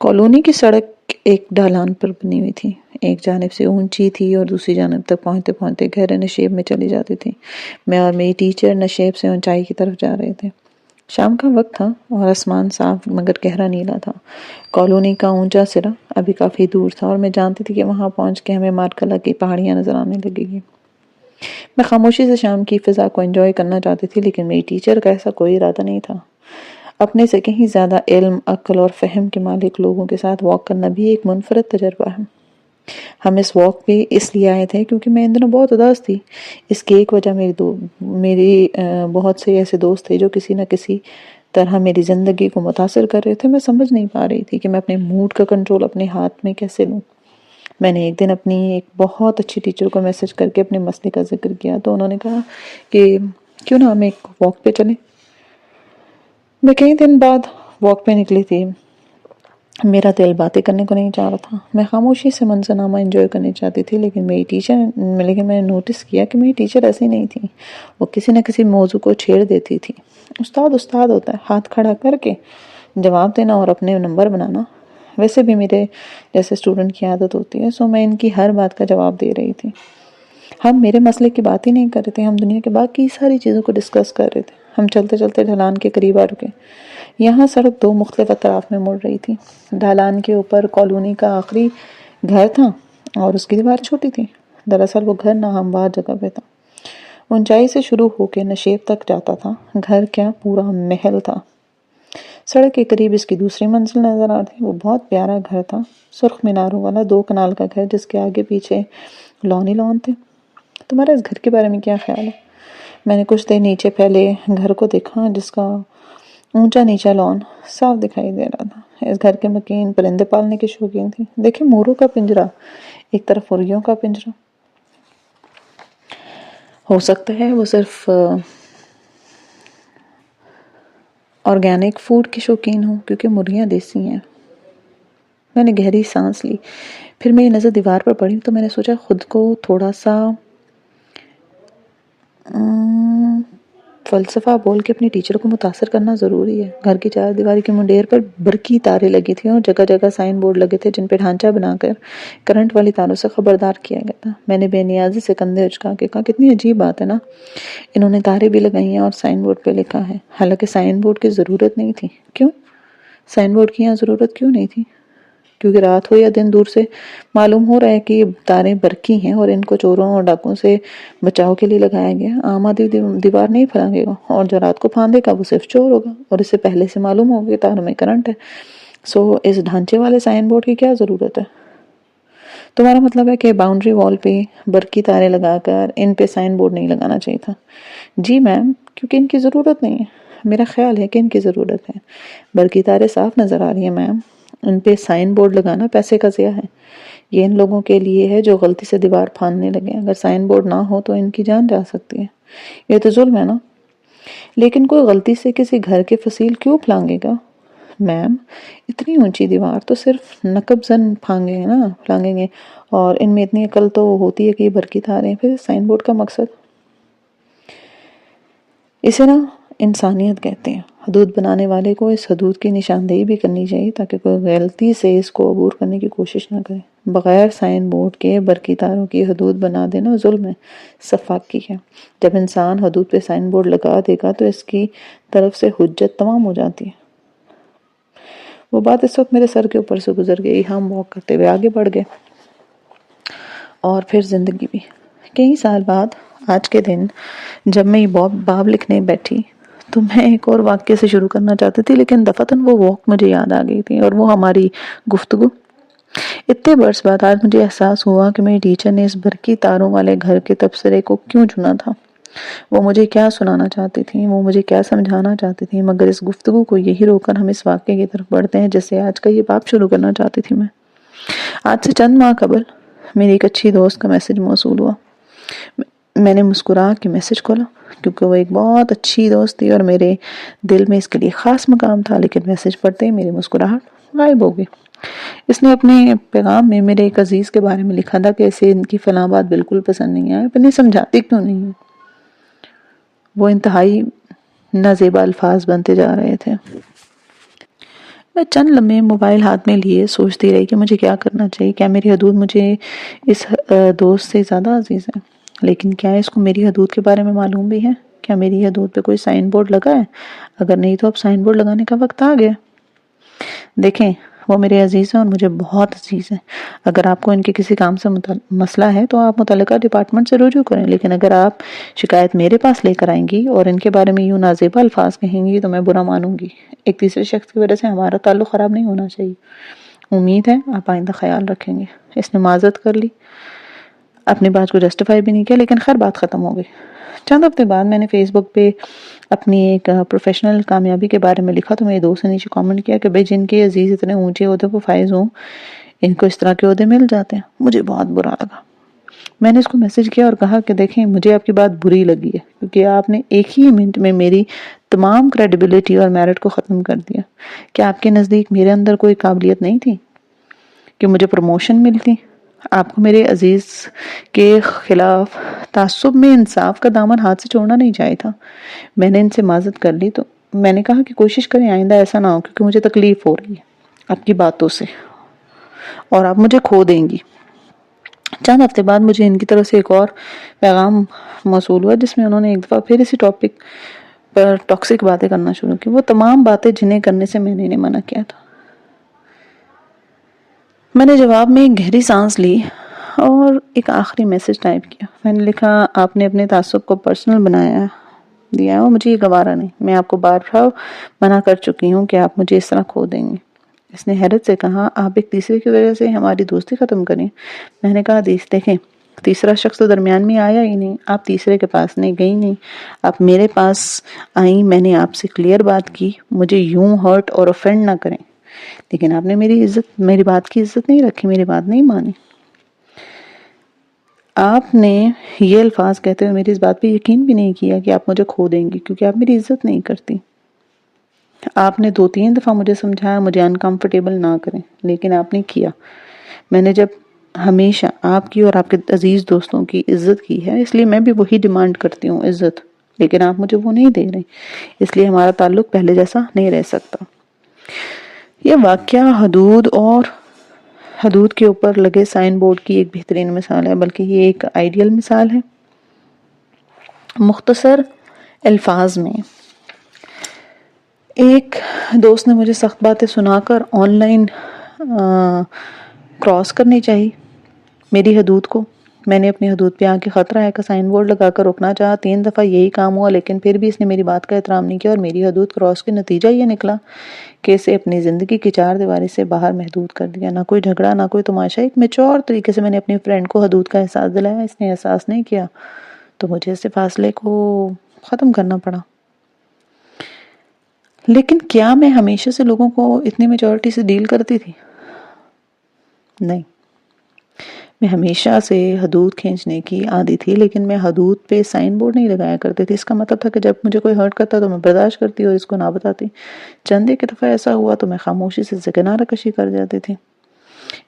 Colony کی سڑک ایک ڈھلان پر بنی ہوئی تھی، ایک جانب سے اونچی تھی اور دوسری جانب تک پہنچتے پہنچتے گہرے نشیب میں چلی جاتی تھی۔ میں اور میری ٹیچر نشیب سے اونچائی کی طرف جا رہے تھے۔ شام کا وقت تھا اور آسمان صاف مگر گہرا نیلا تھا۔ کالونی کا اونچا سرا ابھی کافی دور تھا اور میں جانتی تھی کہ وہاں پہنچ کے ہمیں مارکلا کی پہاڑیاں نظر آنے لگے گی۔ میں خاموشی سے شام کی فضا کو انجوائے کرنا چاہتی تھی، لیکن میری ٹیچر کا ایسا کوئی ارادہ نہیں تھا۔ اپنے سے کہیں زیادہ علم، عقل اور فہم کے مالک لوگوں کے ساتھ واک کرنا بھی ایک منفرد تجربہ ہے۔ ہم اس واک پہ اس لیے آئے تھے کیونکہ میں ان دنوں بہت اداس تھی۔ اس کی ایک وجہ میری بہت سے ایسے دوست تھے جو کسی نہ کسی طرح میری زندگی کو متاثر کر رہے تھے۔ میں سمجھ نہیں پا رہی تھی کہ میں اپنے موڈ کا کنٹرول اپنے ہاتھ میں کیسے لوں۔ میں نے ایک دن اپنی ایک بہت اچھی ٹیچر کو میسج کر کے اپنے مسئلے کا ذکر کیا تو انہوں نے کہا کہ کیوں نہ ہم ایک واک پہ چلیں۔ میں کئی دن بعد واک پہ نکلی تھی۔ میرا دل باتیں کرنے کو نہیں چاہ رہا تھا۔ میں خاموشی سے منظرنامہ انجوائے کرنی چاہتی تھی، لیکن میں نے نوٹس کیا کہ میری ٹیچر ایسی نہیں تھی۔ وہ کسی نہ کسی موضوع کو چھیڑ دیتی تھی۔ استاد ہوتا ہے، ہاتھ کھڑا کر کے جواب دینا اور اپنے نمبر بنانا۔ ویسے بھی میرے جیسے اسٹوڈنٹ کی عادت ہوتی ہے، سو میں ان کی ہر بات کا جواب دے رہی تھی۔ ہم میرے مسئلے کی بات ہی نہیں کر رہے تھے، ہم دنیا کے باقی ساری چیزوں کو ڈسکس کر رہے تھے۔ ہم چلتے چلتے ڈھلان کے قریب آ رکے۔ یہاں سڑک دو مختلف اطراف میں مڑ رہی تھی۔ ڈھلان کے اوپر کالونی کا آخری گھر تھا اور اس کی دیوار چھوٹی تھی۔ دراصل وہ گھر ناہموار جگہ پہ تھا، اونچائی سے شروع ہو کے نشیب تک جاتا تھا۔ گھر کیا پورا محل تھا۔ سڑک کے قریب اس کی دوسری منزل نظر آ رہی۔ وہ بہت پیارا گھر تھا، سرخ میناروں والا 2 کنال کا گھر جس کے آگے پیچھے لان ہی لان تھے۔ تمہارا اس گھر کے بارے میں کیا خیال ہے؟ میں نے کچھ دیر نیچے پھیلے گھر کو دیکھا جس کا اونچا نیچا لان صاف دکھائی دے رہا تھا۔ اس گھر کے مکین پرندے پالنے کے شوقین تھی۔ دیکھیں، موروں کا پنجرا، ایک طرف مرغیوں کا پنجرا۔ ہو سکتا ہے وہ صرف آرگینک فوڈ کی شوقین ہوں کیونکہ مرغیاں دیسی ہیں۔ میں نے گہری سانس لی، پھر میری نظر دیوار پر پڑی تو میں نے سوچا خود کو تھوڑا سا فلسفہ بول کے اپنی ٹیچر کو متاثر کرنا ضروری ہے۔ گھر کی 4 دیواری کی منڈیر پر برقی تاریں لگی تھیں اور جگہ جگہ سائن بورڈ لگے تھے جن پہ ڈھانچہ بنا کر کرنٹ والی تاروں سے خبردار کیا گیا تھا۔ میں نے بے نیازی سے کندھے اچکا کے کہا، کتنی عجیب بات ہے نا، انہوں نے تاریں بھی لگائی ہیں اور سائن بورڈ پہ لکھا ہے، حالانکہ سائن بورڈ کی ضرورت نہیں تھی۔ کیوں سائن بورڈ کی یہاں ضرورت کیوں نہیں تھی؟ کیونکہ رات ہو یا دن، دور سے معلوم ہو رہا ہے کہ یہ تاریں برقی ہیں اور ان کو چوروں اور ڈاکوں سے بچاؤ کے لیے لگایا گیا۔ عام آدمی دیوار نہیں پھلانگے گا اور جو رات کو پھاندے گا وہ صرف چور ہوگا، اور اس سے پہلے سے معلوم ہوگا کہ تاروں میں کرنٹ ہے۔ سو اس ڈھانچے والے سائن بورڈ کی کیا ضرورت ہے؟ تمہارا مطلب ہے کہ باؤنڈری وال پہ برقی تاریں لگا کر ان پہ سائن بورڈ نہیں لگانا چاہیے تھا؟ جی میم، کیونکہ ان کی ضرورت نہیں ہے۔ میرا خیال ہے کہ ان کی ضرورت ہے۔ برقی تاریں صاف نظر آ رہی ہیں میم، ان پہ سائن بورڈ لگانا پیسے کا ضیاع ہے۔ یہ ان لوگوں کے لیے ہے جو غلطی سے دیوار پھاندنے لگے۔ اگر سائن بورڈ نہ ہو تو ان کی جان جا سکتی ہے۔ یہ تو ظلم ہے نا۔ لیکن کوئی غلطی سے کسی گھر کے فصیل کیوں پھلانگے گا؟ میم، اتنی اونچی دیوار تو صرف نقب زن پھلانگیں گے، اور ان میں اتنی عقل تو ہوتی ہے کہ یہ برقی تاریں، پھر سائن بورڈ کا مقصد؟ اسے نا انسانیت کہتے ہیں۔ حدود بنانے والے کو اس حدود کی نشاندہی بھی کرنی چاہیے تاکہ کوئی غلطی سے اس کو عبور کرنے کی کوشش نہ کرے۔ بغیر سائن بورڈ کے برقی تاروں کی حدود بنا دینا ظلم ہے، سفاکی ہے۔ جب انسان حدود پہ سائن بورڈ لگا دے گا تو اس کی طرف سے حجت تمام ہو جاتی ہے۔ وہ بات اس وقت میرے سر کے اوپر سے گزر گئی۔ ہم واک کرتے ہوئے آگے بڑھ گئے اور پھر زندگی بھی۔ کئی سال بعد آج کے دن جب میں یہ باب لکھنے بیٹھی تو میں ایک اور واقعے سے شروع کرنا چاہتی تھی، لیکن دفعتاً وہ واک مجھے یاد آ گئی تھی اور وہ ہماری گفتگو۔ اتنے برس بعد آج مجھے احساس ہوا کہ میری ٹیچر نے اس برقی تاروں والے گھر کے تبصرے کو کیوں چنا تھا۔ وہ مجھے کیا سنانا چاہتی تھی، وہ مجھے کیا سمجھانا چاہتی تھی، مگر اس گفتگو کو یہی روک کر ہم اس واقعے کی طرف بڑھتے ہیں جس سے آج کا یہ باب شروع کرنا چاہتی تھی میں۔ آج سے چند ماہ قبل میری ایک اچھی دوست کا میسج موصول ہوا۔ میں نے مسکرا کے میسج کھولا کیونکہ وہ ایک بہت اچھی دوست تھی اور میرے دل میں اس کے لیے خاص مقام تھا، لیکن میسج پڑھتے ہی میری مسکراہٹ غائب ہو گئی۔ اس نے اپنے پیغام میں میرے ایک عزیز کے بارے میں لکھا تھا کہ اسے ان کی فلاں بات بالکل پسند نہیں آئی، پتہ نہیں سمجھاتی کیوں نہیں ہے۔ وہ انتہائی نازیبا الفاظ بنتے جا رہے تھے۔ میں چند لمحے موبائل ہاتھ میں لیے سوچتی رہی کہ مجھے کیا کرنا چاہیے. کیا میری حدود مجھے اس دوست سے زیادہ عزیز ہے؟ لیکن کیا اس کو میری حدود کے بارے میں معلوم بھی ہے؟ کیا میری حدود پہ کوئی سائن بورڈ لگا ہے؟ اگر نہیں تو اب سائن بورڈ لگانے کا وقت آ گیا. دیکھیں، وہ میرے عزیز ہیں اور مجھے بہت عزیز ہیں. اگر آپ کو ان کے کسی کام سے مسئلہ ہے تو آپ متعلقہ ڈپارٹمنٹ سے رجوع کریں، لیکن اگر آپ شکایت میرے پاس لے کر آئیں گی اور ان کے بارے میں یوں نازیبا الفاظ کہیں گی تو میں برا مانوں گی. ایک تیسرے شخص کی وجہ سے ہمارا تعلق خراب نہیں ہونا چاہیے. امید ہے آپ آئندہ خیال رکھیں گے. اس نے معذرت کر لی، اپنی بات کو جسٹیفائی بھی نہیں کیا، لیکن خیر بات ختم ہو گئی. چند ہفتے بعد میں نے فیس بک پہ اپنی ایک پروفیشنل کامیابی کے بارے میں لکھا تو میرے دوست نے نیچے کامنٹ کیا کہ بھئی جن کے عزیز اتنے اونچے عہدے پر فائز ہوں ان کو اس طرح کے عہدے مل جاتے ہیں. مجھے بہت برا لگا. میں نے اس کو میسج کیا اور کہا کہ دیکھیں، مجھے آپ کی بات بری لگی ہے کیونکہ آپ نے ایک ہی منٹ میں میری تمام کریڈیبلٹی اور میرٹ کو ختم کر دیا. کیا آپ کے نزدیک میرے اندر کوئی قابلیت نہیں تھی کہ مجھے پروموشن ملتی؟ آپ کو میرے عزیز کے خلاف تعصب میں انصاف کا دامن ہاتھ سے چھوڑنا نہیں چاہیے تھا. میں نے ان سے معذرت کر لی تو میں نے کہا کہ کوشش کریں آئندہ ایسا نہ ہو، کیونکہ مجھے تکلیف ہو رہی ہے آپ کی باتوں سے اور آپ مجھے کھو دیں گی. چند ہفتے بعد مجھے ان کی طرف سے ایک اور پیغام موصول ہوا جس میں انہوں نے ایک دفعہ پھر اسی ٹاپک پر ٹاکسک باتیں کرنا شروع کی. وہ تمام باتیں جنہیں کرنے سے میں نے انہیں منع کیا تھا. میں نے جواب میں ایک گہری سانس لی اور ایک آخری میسج ٹائپ کیا. میں نے لکھا، آپ نے اپنے تعصب کو پرسنل بنایا دیا ہے اور مجھے یہ گوارا نہیں. میں آپ کو بار بار منع کر چکی ہوں کہ آپ مجھے اس طرح کھو دیں گے. اس نے حیرت سے کہا، آپ ایک تیسرے کی وجہ سے ہماری دوستی ختم کریں؟ میں نے کہا، دیکھیں، تیسرا شخص تو درمیان میں آیا ہی نہیں. آپ تیسرے کے پاس نہیں گئی نہیں، آپ میرے پاس آئیں. میں نے آپ سے کلیئر بات کی، مجھے یوں ہرٹ اور افینڈ نہ کریں. لیکن آپ نے میری بات کی عزت نہیں رکھی، میری بات نہیں مانی. آپ نے یہ الفاظ کہتے ہوئے میری اس بات پہ یقین بھی نہیں کیا کہ آپ مجھے کھو دیں گی کیونکہ آپ میری عزت نہیں کرتی. آپ نے 2-3 دفعہ مجھے سمجھایا مجھے انکمفرٹیبل نہ کریں، لیکن آپ نے کیا. میں نے جب ہمیشہ آپ کی اور آپ کے عزیز دوستوں کی عزت کی ہے، اس لیے میں بھی وہی ڈیمانڈ کرتی ہوں، عزت. لیکن آپ مجھے وہ نہیں دے رہے، اس لیے ہمارا تعلق پہلے جیسا نہیں رہ سکتا. یہ واقعہ حدود کے اوپر لگے سائن بورڈ کی ایک بہترین مثال ہے، بلکہ یہ ایک آئیڈیل مثال ہے. مختصر الفاظ میں، ایک دوست نے مجھے سخت باتیں سنا کر آن لائن کراس کرنی چاہیے میری حدود کو. میں نے اپنی حدود پہ آکے خطرہ ہے کا سائن بورڈ لگا کر روکنا چاہا. 3 دفعہ یہی کام ہوا، لیکن پھر بھی اس نے میری بات کا احترام نہیں کیا اور میری حدود کراس کے نتیجہ یہ نکلا کہ اسے اپنی زندگی کی 4 دیواری سے باہر محدود کر دیا. نہ کوئی جھگڑا، نہ کوئی تماشا. ایک میچور طریقے سے میں نے اپنی فرینڈ کو حدود کا احساس دلایا. اس نے احساس نہیں کیا تو مجھے اس سے فاصلے کو ختم کرنا پڑا. لیکن کیا میں ہمیشہ سے لوگوں کو اتنی میچورٹی سے ڈیل کرتی تھی؟ نہیں. میں ہمیشہ سے حدود کھینچنے کی عادی تھی، لیکن میں حدود پہ سائن بورڈ نہیں لگایا کرتی تھی. اس کا مطلب تھا کہ جب مجھے کوئی ہرٹ کرتا تو میں برداشت کرتی اور اس کو نہ بتاتی. چند ایک دفعہ ایسا ہوا تو میں خاموشی سے کنارہ کشی کر جاتی تھی.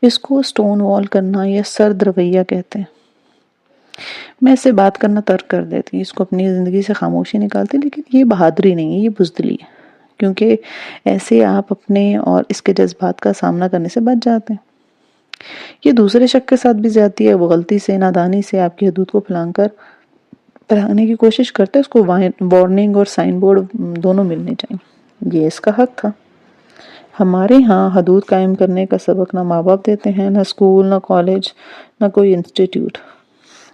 اس کو سٹون وال کرنا یا سرد رویہ کہتے ہیں. میں اس سے بات کرنا ترک کر دیتی، اس کو اپنی زندگی سے خاموشی نکالتی. لیکن یہ بہادری نہیں ہے، یہ بزدلی ہے، کیونکہ ایسے آپ اپنے اور اس کے جذبات کا سامنا کرنے سے بچ جاتے ہیں. یہ دوسرے شخص کے ساتھ بھی زیادتی ہے. وہ غلطی سے، نادانی سے آپ کی حدود کو پھیلانے کی کوشش کرتے. اس کو وارننگ اور سائن بورڈ دونوں ملنے چاہیے. یہ اس کا حق تھا. ہمارے ہاں حدود قائم کرنے کا سبق نہ ماں باپ دیتے ہیں، نہ اسکول، نہ کالج، نہ کوئی انسٹیٹیوٹ.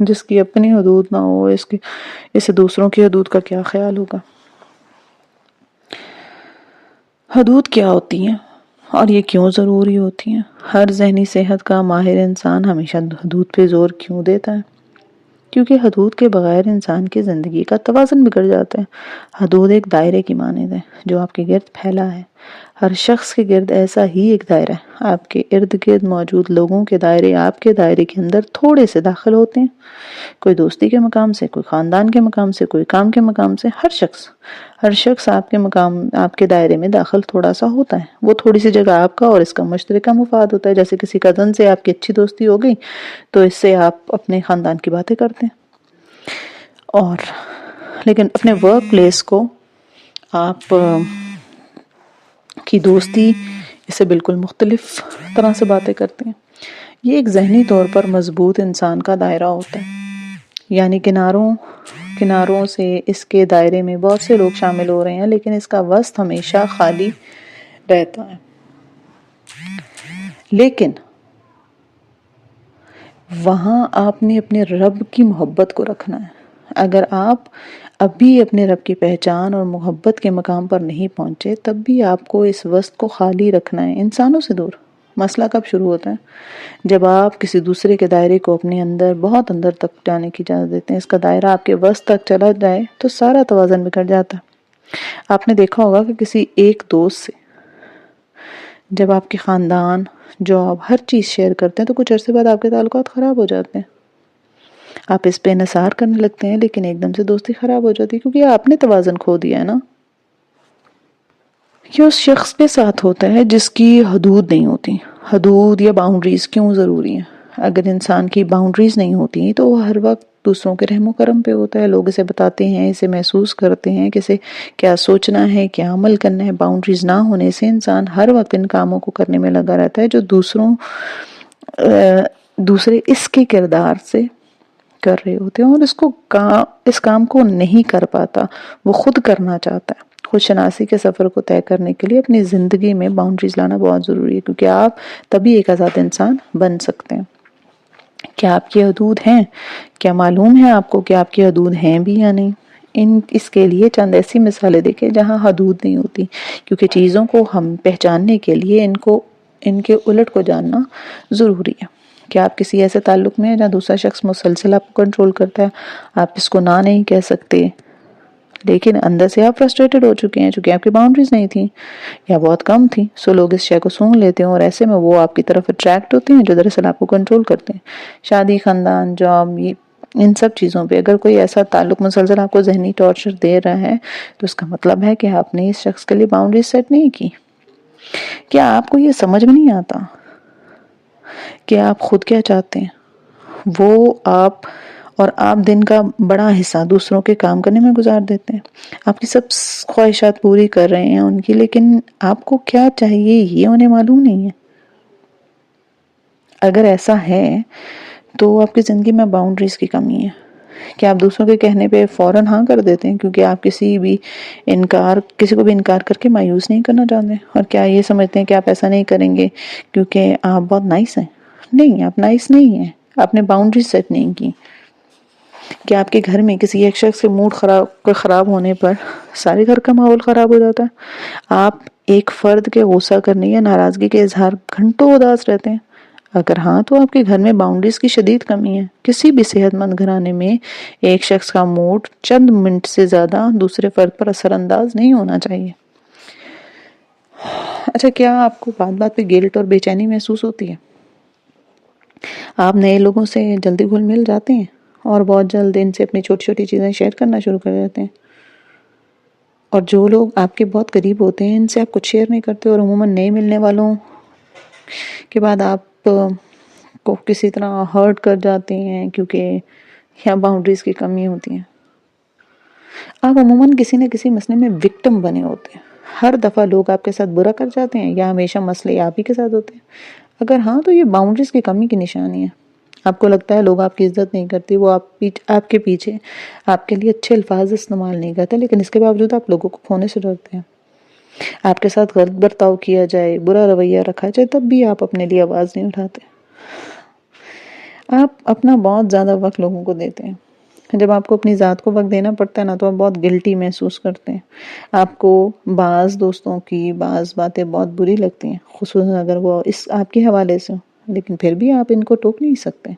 جس کی اپنی حدود نہ ہو، اسے دوسروں کی حدود کا کیا خیال ہوگا؟ حدود کیا ہوتی ہیں اور یہ کیوں ضروری ہوتی ہیں؟ ہر ذہنی صحت کا ماہر انسان ہمیشہ حدود پہ زور کیوں دیتا ہے؟ کیونکہ حدود کے بغیر انسان کی زندگی کا توازن بگڑ جاتا ہے. حدود ایک دائرے کی مانند ہے جو آپ کے گرد پھیلا ہے. ہر شخص کے گرد ایسا ہی ایک دائرہ ہے. آپ کے ارد گرد موجود لوگوں کے دائرے آپ کے دائرے کے اندر تھوڑے سے داخل ہوتے ہیں. کوئی دوستی کے مقام سے، کوئی خاندان کے مقام سے، کوئی کام کے مقام سے. ہر شخص آپ کے دائرے میں داخل تھوڑا سا ہوتا ہے. وہ تھوڑی سی جگہ آپ کا اور اس کا مشترکہ مفاد ہوتا ہے. جیسے کسی کزن سے آپ کی اچھی دوستی ہو گئی تو اس سے آپ اپنے خاندان کی باتیں کرتے ہیں. لیکن اپنے ورک پلیس کو آپ کی دوستی اس سے بالکل مختلف طرح سے باتیں کرتے ہیں۔ یہ ایک ذہنی طور پر مضبوط انسان کا دائرہ ہوتا ہے، یعنی کناروں سے اس کے دائرے میں بہت سے لوگ شامل ہو رہے ہیں، لیکن اس کا وسط ہمیشہ خالی رہتا ہے۔ لیکن وہاں آپ نے اپنے رب کی محبت کو رکھنا ہے۔ اگر آپ اب بھی اپنے رب کی پہچان اور محبت کے مقام پر نہیں پہنچے، تب بھی آپ کو اس وسط کو خالی رکھنا ہے، انسانوں سے دور۔ مسئلہ کب شروع ہوتا ہے؟ جب آپ کسی دوسرے کے دائرے کو اپنے اندر، بہت اندر تک جانے کی اجازت دیتے ہیں۔ اس کا دائرہ آپ کے وسط تک چلا جائے تو سارا توازن بگڑ جاتا ہے۔ آپ نے دیکھا ہوگا کہ کسی ایک دوست سے جب آپ کے خاندان، جاب، ہر چیز شیئر کرتے ہیں تو کچھ عرصے بعد آپ کے تعلقات خراب ہو جاتے ہیں۔ آپ اس پہ انحصار کرنے لگتے ہیں، لیکن ایک دم سے دوستی خراب ہو جاتی ہے، کیونکہ آپ نے توازن کھو دیا ہے نا۔ یہ اس شخص کے ساتھ ہوتا ہے جس کی حدود نہیں ہوتی۔ حدود یا باؤنڈریز کیوں ضروری ہیں؟ اگر انسان کی باؤنڈریز نہیں ہوتی تو وہ ہر وقت دوسروں کے رحم و کرم پہ ہوتا ہے۔ لوگ اسے بتاتے ہیں، اسے محسوس کرتے ہیں کہ اسے کیا سوچنا ہے، کیا عمل کرنا ہے۔ باؤنڈریز نہ ہونے سے انسان ہر وقت ان کاموں کو کرنے میں لگا رہتا ہے جو دوسرے اس کے کردار سے کر رہے ہوتے ہیں، اور اس کام کو نہیں کر پاتا، وہ خود کرنا چاہتا ہے۔ خود شناسی کے سفر کو طے کرنے کے لیے اپنی زندگی میں باؤنڈریز لانا بہت ضروری ہے، کیونکہ آپ تبھی ایک آزاد انسان بن سکتے ہیں۔ کیا آپ کی حدود ہیں؟ کیا معلوم ہے آپ کو کہ آپ کی حدود ہیں بھی یا نہیں؟ اس کے لیے چند ایسی مثالیں دیکھیں جہاں حدود نہیں ہوتی، کیونکہ چیزوں کو ہم پہچاننے کے لیے ان کے الٹ کو جاننا ضروری ہے۔ کیا آپ کسی ایسے تعلق میں ہیں جہاں دوسرا شخص مسلسل آپ کو کنٹرول کرتا ہے؟ آپ اس کو نہ نہیں کہہ سکتے، لیکن اندر سے آپ فرسٹریٹڈ ہو چکے ہیں چونکہ آپ کی باؤنڈریز نہیں تھیں یا بہت کم تھیں، سو لوگ اس شے کو سونگ لیتے ہیں اور ایسے میں وہ آپ کی طرف اٹریکٹ ہوتے ہیں جو دراصل آپ کو کنٹرول کرتے ہیں۔ شادی، خاندان، جاب، ان سب چیزوں پہ اگر کوئی ایسا تعلق مسلسل آپ کو ذہنی ٹارچر دے رہا ہے تو اس کا مطلب ہے کہ آپ نے اس شخص کے لیے باؤنڈریز سیٹ نہیں کی۔ کیا آپ کو یہ سمجھ میں نہیں آتا کہ آپ خود کیا چاہتے ہیں؟ آپ دن کا بڑا حصہ دوسروں کے کام کرنے میں گزار دیتے ہیں۔ آپ کی سب خواہشات پوری کر رہے ہیں ان کی، لیکن آپ کو کیا چاہیے یہ انہیں معلوم نہیں ہے۔ اگر ایسا ہے تو آپ کی زندگی میں باؤنڈریز کی کمی ہے۔ کہ آپ دوسروں کے کہنے پہ فوراً ہاں کر دیتے ہیں کیونکہ آپ کسی کو بھی انکار کر کے مایوس نہیں کرنا چاہتے، اور کیا یہ سمجھتے ہیں کہ آپ ایسا نہیں کریں گے کیونکہ آپ بہت نائس ہیں؟ نہیں، آپ نائس نہیں ہیں، آپ نے باؤنڈریز سیٹ نہیں کی۔ کہ آپ کے گھر میں کسی ایک شخص کے موڈ خراب ہونے پر سارے گھر کا ماحول خراب ہو جاتا ہے؟ آپ ایک فرد کے غصہ کرنے یا ناراضگی کے اظہار گھنٹوں اداس رہتے ہیں؟ اگر ہاں تو آپ کے گھر میں باؤنڈریز کی شدید کمی ہے۔ کسی بھی صحت مند گھرانے میں ایک شخص کا موڈ چند منٹ سے زیادہ دوسرے فرد پر اثر انداز نہیں ہونا چاہیے۔ اچھا، کیا آپ کو بات بات پہ گلٹ اور بے چینی محسوس ہوتی ہے؟ آپ نئے لوگوں سے جلدی گھل مل جاتے ہیں اور بہت جلد ان سے اپنی چھوٹی چھوٹی چیزیں شیئر کرنا شروع کر دیتے ہیں، اور جو لوگ آپ کے بہت قریب ہوتے ہیں ان سے آپ کچھ شیئر نہیں کرتے، اور عموماً نئے ملنے والوں کے بعد آپ کو کسی طرح ہرٹ کر جاتے ہیں کیونکہ یہاں باؤنڈریز کی کمی ہوتی ہے۔ آپ عموماً کسی نہ کسی مسئلے میں وکٹم بنے ہوتے ہیں۔ ہر دفعہ لوگ آپ کے ساتھ برا کر جاتے ہیں یا ہمیشہ مسئلے آپ ہی کے ساتھ ہوتے ہیں؟ اگر ہاں تو یہ باؤنڈریز کی کمی کی نشانی ہے۔ آپ کو لگتا ہے لوگ آپ کی عزت نہیں کرتے، وہ آپ کے پیچھے آپ کے لیے اچھے الفاظ استعمال نہیں کرتے، لیکن اس کے باوجود آپ لوگوں کو کھونے سے ڈرتے ہیں۔ آپ کے ساتھ غلط برتاؤ کیا جائے، برا رویہ رکھا جائے، تب بھی آپ اپنے لیے آواز نہیں اٹھاتے۔ آپ اپنا بہت زیادہ وقت لوگوں کو دیتے ہیں۔ جب آپ کو اپنی ذات کو وقت دینا پڑتا ہے نا تو آپ بہت گلٹی محسوس کرتے ہیں۔ آپ کو بعض دوستوں کی بعض باتیں بہت بری لگتی ہیں، خصوصاً اگر وہ آپ کے حوالے سے ہوں، لیکن پھر بھی آپ ان کو ٹوک نہیں سکتے،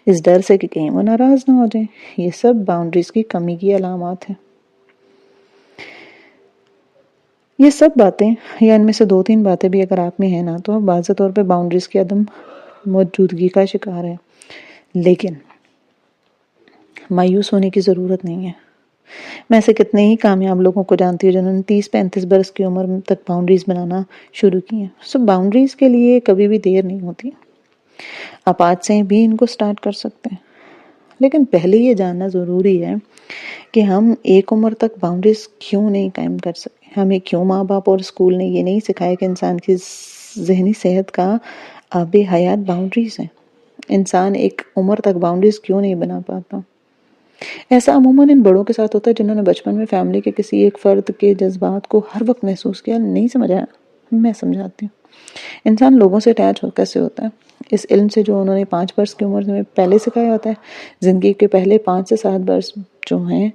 اس ڈر سے کہ کہیں وہ ناراض نہ ہو جائیں۔ یہ سب باؤنڈریز کی کمی کی علامات ہیں۔ یہ سب باتیں یا ان میں سے 2-3 باتیں بھی اگر آپ میں ہیں نا تو آپ واضح طور پہ باؤنڈریز کی عدم موجودگی کا شکار ہے، لیکن مایوس ہونے کی ضرورت نہیں ہے۔ میں ایسے کتنے ہی کامیاب لوگوں کو جانتی ہوں جنہوں نے 30-35 برس کی عمر تک باؤنڈریز بنانا شروع کی ہیں۔ سو باؤنڈریز کے لیے کبھی بھی دیر نہیں ہوتی، آپ آج سے بھی ان کو سٹارٹ کر سکتے ہیں، لیکن پہلے یہ جاننا ضروری ہے کہ ہم ایک عمر تک باؤنڈریز کیوں نہیں قائم کر سکے۔ ہمیں کیوں ماں باپ اور اسکول نے یہ نہیں سکھایا کہ انسان کی ذہنی صحت کا آب حیات باؤنڈریز ہیں؟ انسان ایک عمر تک باؤنڈریز کیوں نہیں بنا پاتا؟ ایسا عموماً ان بڑوں کے ساتھ ہوتا ہے جنہوں نے بچپن میں فیملی کے کسی ایک فرد کے جذبات کو ہر وقت محسوس کیا، نہیں سمجھا۔ میں سمجھاتی ہوں۔ انسان لوگوں سے اٹیچ کیسے ہوتا ہے؟ اس علم سے جو انہوں نے 5 برس کی عمر میں پہلے سکھایا ہوتا ہے۔ زندگی کے پہلے 5 سے 7 برس جو ہیں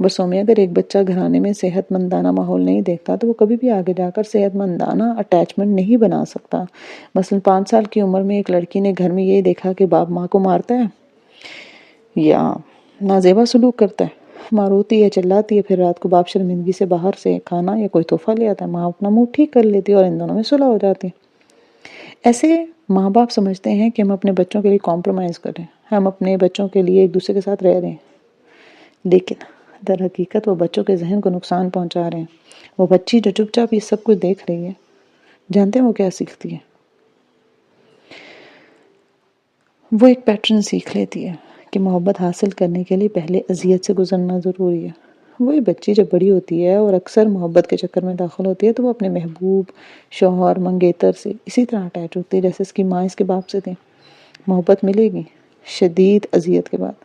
برسوں میں اگر ایک بچہ گھرانے میں صحت مندانہ ماحول نہیں دیکھتا تو وہ کبھی بھی آگے جا کر صحت مندانہ اٹیچمنٹ نہیں بنا سکتا۔ مثلا 5 سال کی عمر میں ایک لڑکی نے گھر میں یہ دیکھا کہ باپ ماں کو مارتا ہے یا نازیبا سلوک کرتا ہے، ماں روتی ہے، چلاتی ہے، پھر رات کو باپ شرمندگی سے باہر سے کھانا یا کوئی تحفہ لے آتا ہے، ماں اپنا منہ ٹھیک کر لیتی ہے اور ان دونوں میں صلح ہو جاتی ہے۔ ایسے ماں باپ سمجھتے ہیں کہ ہم اپنے بچوں کے لیے کمپرومائز کریں، ہم اپنے بچوں کے لیے ایک دوسرے کے ساتھ رہ رہے ہیں، لیکن در حقیقت وہ بچوں کے ذہن کو نقصان پہنچا رہے ہیں۔ وہ بچی جو چپ چاپ یہ سب کچھ دیکھ رہی ہے، جانتے ہیں وہ کیا سیکھتی ہے؟ وہ ایک پیٹرن سیکھ لیتی ہے کہ محبت حاصل کرنے کے لیے پہلے اذیت سے گزرنا ضروری ہے۔ وہی بچی جب بڑی ہوتی ہے اور اکثر محبت کے چکر میں داخل ہوتی ہے تو وہ اپنے محبوب، شوہر، منگیتر سے اسی طرح اٹیچ ہوتی ہے جیسے اس کی ماں اس کے باپ سے تھی۔ محبت ملے گی شدید اذیت کے بعد،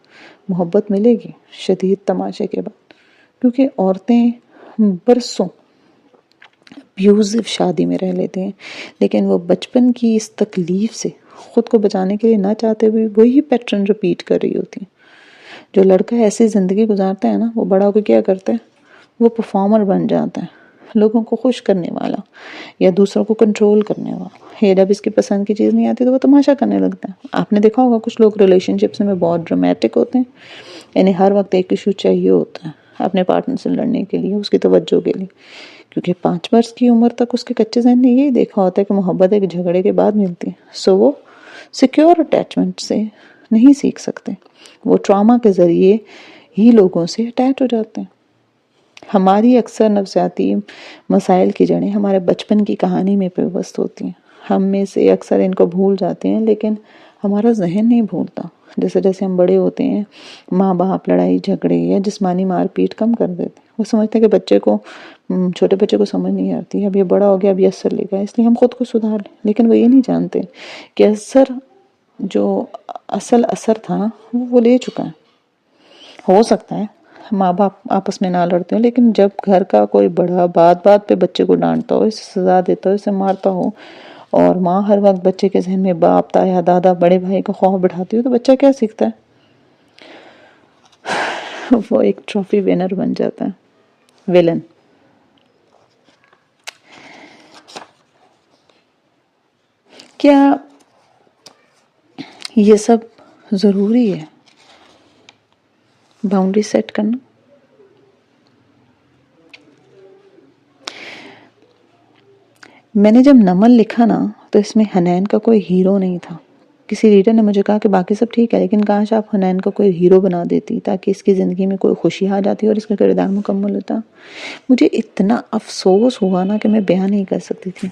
محبت ملے گی شدید تماشے کے بعد، کیونکہ عورتیں برسوں ابیوزو شادی میں رہ لیتے ہیں، لیکن وہ بچپن کی اس تکلیف سے خود کو بچانے کے لیے نہ چاہتے ہوئے وہی پیٹرن ریپیٹ کر رہی ہوتی ہیں۔ جو لڑکا ایسی زندگی گزارتا ہے نا، وہ بڑا ہو کے کیا کرتا ہے؟ وہ پرفارمر بن جاتا ہے، لوگوں کو خوش کرنے والا یا دوسروں کو کنٹرول کرنے والا، یا جب اس کی پسند کی چیز نہیں آتی تو وہ تماشا کرنے لگتا ہے۔ آپ نے دیکھا ہوگا کچھ لوگ ریلیشن شپس میں بہت ڈرامیٹک ہوتے ہیں، یعنی ہر وقت ایک ایشو چاہیے ہوتا ہے اپنے پارٹنر سے لڑنے کے لیے، اس کی توجہ کے لیے، کیونکہ 5 برس کی عمر تک اس کے کچے ذہن نے یہی دیکھا ہوتا ہے کہ محبت ایک جھگڑے کے بعد ملتی ہے، سو وہ سیکیور اٹیچمنٹ سے نہیں سیکھ سکتے، وہ ٹراما کے ذریعے ہی لوگوں سے اٹیچ ہو جاتے ہیں۔ ہماری اکثر نفسیاتی مسائل کی جڑیں ہمارے بچپن کی کہانی میں پیوست ہوتی ہیں۔ ہم میں سے اکثر ان کو بھول جاتے ہیں، لیکن ہمارا ذہن نہیں بھولتا۔ جیسے جیسے ہم بڑے ہوتے ہیں، ماں باپ لڑائی جھگڑے یا جسمانی مار پیٹ کم کر دیتے ہیں۔ وہ سمجھتے ہیں کہ چھوٹے بچے کو سمجھ نہیں آتی، اب یہ بڑا ہو گیا، اب یہ اثر لے گا، اس لیے ہم خود کو سدھار لیں، لیکن وہ یہ نہیں جانتے کہ اصل اثر تھا وہ لے چکا ہے۔ ہو سکتا ہے ماں باپ آپس میں نہ لڑتے ہو، لیکن جب گھر کا کوئی بڑا بات بات پہ بچے کو ڈانٹتا ہو، اسے سزا دیتا ہو، اسے مارتا ہو، اور ماں ہر وقت بچے کے ذہن میں باپ، تایا، دادا، بڑے بھائی کا خوف بٹھاتی ہو، تو بچہ کیا سیکھتا ہے؟ وہ ایک ٹرافی ونر بن جاتا ہے، ویلن۔ کیا یہ سب ضروری ہے باؤنڈری سیٹ کرنا؟ میں نے جب نمل لکھا نا تو اس میں حنین کا کوئی ہیرو نہیں تھا۔ کسی ریڈر نے مجھے کہا کہ باقی سب ٹھیک ہے، لیکن کاش آپ حنین کا کوئی ہیرو بنا دیتی تاکہ اس کی زندگی میں کوئی خوشی آ جاتی اور اس کا کردار مکمل ہوتا۔ مجھے اتنا افسوس ہوا نا کہ میں بیان نہیں کر سکتی تھی۔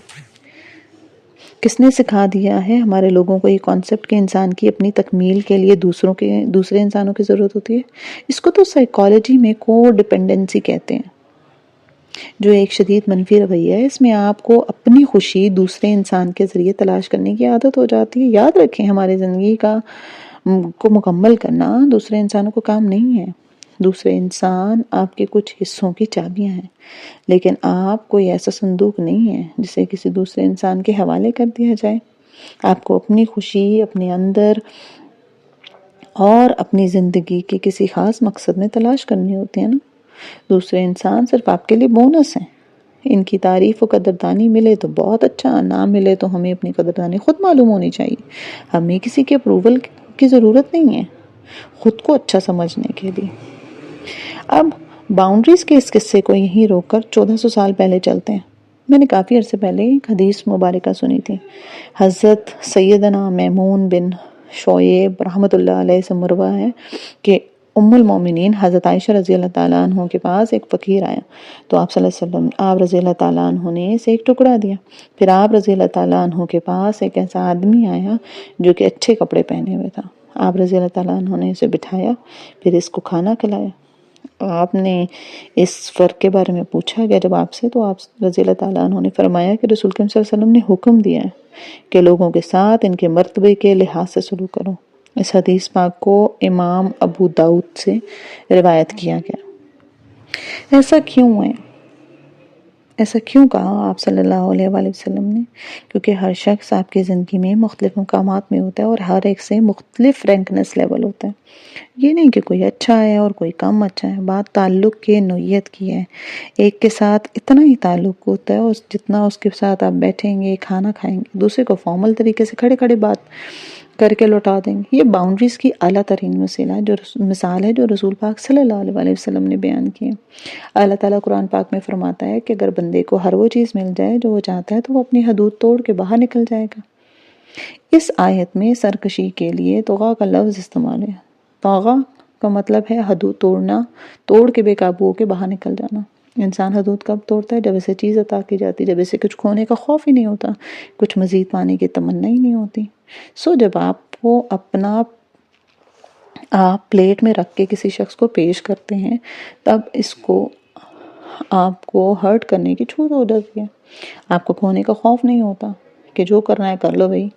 کس نے سکھا دیا ہے ہمارے لوگوں کو یہ کانسیپٹ کہ انسان کی اپنی تکمیل کے لیے دوسرے انسانوں کی ضرورت ہوتی ہے؟ اس کو تو سائیکالوجی میں کو ڈیپینڈنسی کہتے ہیں، جو ایک شدید منفی رویہ ہے۔ اس میں آپ کو اپنی خوشی دوسرے انسان کے ذریعے تلاش کرنے کی عادت ہو جاتی ہے۔ یاد رکھیں، ہماری زندگی کو مکمل کرنا دوسرے انسانوں کو کام نہیں ہے۔ دوسرے انسان آپ کے کچھ حصوں کی چابیاں ہیں، لیکن آپ کوئی ایسا صندوق نہیں ہے جسے کسی دوسرے انسان کے حوالے کر دیا جائے۔ آپ کو اپنی خوشی اپنے اندر اور اپنی زندگی کے کسی خاص مقصد میں تلاش کرنی ہوتی ہے نا۔ دوسرے انسان صرف آپ کے لیے بونس ہیں۔ ان کی تعریف و قدردانی ملے تو بہت اچھا، نہ ملے تو ہمیں اپنی قدردانی خود معلوم ہونی چاہیے۔ ہمیں کسی کے اپروول کی ضرورت نہیں ہے خود کو اچھا سمجھنے کے لیے۔ اب باؤنڈریز کے اس قصے کو یہیں روک کر 1400 سال پہلے چلتے ہیں۔ میں نے کافی عرصے پہلے ایک حدیث مبارکہ سنی تھی۔ حضرت سیدنا میمون بن شعیب رحمۃ اللہ علیہ سے مروی ہے کہ ام المومنین حضرت عائشہ رضی اللہ تعالیٰ عنہ کے پاس ایک فقیر آیا تو آپ صلی اللہ علیہ وسلم آپ رضی اللہ تعالیٰ عنہ نے اسے ایک ٹکڑا دیا۔ پھر آپ رضی اللہ تعالیٰ عنہ کے پاس ایک ایسا آدمی آیا جو کہ اچھے کپڑے پہنے ہوئے تھا۔ آپ رضی اللہ تعالیٰ عنہ نے اسے بٹھایا، پھر اس کو کھانا کھلایا۔ آپ نے اس فرق کے بارے میں پوچھا گیا جب آپ سے، تو آپ رضی اللہ تعالیٰ عنہ نے فرمایا کہ رسول کریم صلی اللہ علیہ وسلم نے حکم دیا ہے کہ لوگوں کے ساتھ ان کے مرتبے کے لحاظ سے سلوک کرو۔ اس حدیث پاک کو امام ابو داؤد سے روایت کیا گیا۔ ایسا کیوں ہے؟ ایسا کیوں کہا آپ صلی اللہ علیہ وآلہ وسلم نے؟ کیونکہ ہر شخص آپ کی زندگی میں مختلف مقامات میں ہوتا ہے اور ہر ایک سے مختلف رینکنس لیول ہوتا ہے۔ یہ نہیں کہ کوئی اچھا ہے اور کوئی کم اچھا ہے، بات تعلق کے نوعیت کی ہے۔ ایک کے ساتھ اتنا ہی تعلق ہوتا ہے جتنا اس کے ساتھ آپ بیٹھیں گے، کھانا کھائیں گے، دوسرے کو فارمل طریقے سے کھڑے کھڑے بات کر کے لوٹا دیں گے۔ یہ باؤنڈریز کی اعلیٰ ترین مثال ہے جو رسول پاک صلی اللہ علیہ وآلہ وسلم نے بیان کی ہے۔ اللہ تعالیٰ قرآن پاک میں فرماتا ہے کہ اگر بندے کو ہر وہ چیز مل جائے جو وہ چاہتا ہے تو وہ اپنی حدود توڑ کے باہر نکل جائے گا۔ اس آیت میں سرکشی کے لیے طغیٰ کا لفظ استعمال ہے۔ طغیٰ کا مطلب ہے حدود توڑنا، توڑ کے بے قابو ہو کے باہر نکل جانا۔ انسان حدود کب توڑتا ہے؟ جب اسے چیز عطا کی جاتی، جب اسے کچھ کھونے کا خوف ہی نہیں ہوتا، کچھ مزید پانے کی تمنا ہی نہیں ہوتی۔ جب آپ کو اپنا آپ پلیٹ میں رکھ کے کسی شخص کو پیش کرتے ہیں، تب اس کو آپ کو ہرٹ کرنے کی چھوٹ ہو جاتی ہے۔ آپ کو کھونے کا خوف نہیں ہوتا کہ جو کرنا ہے کر لو بھئی،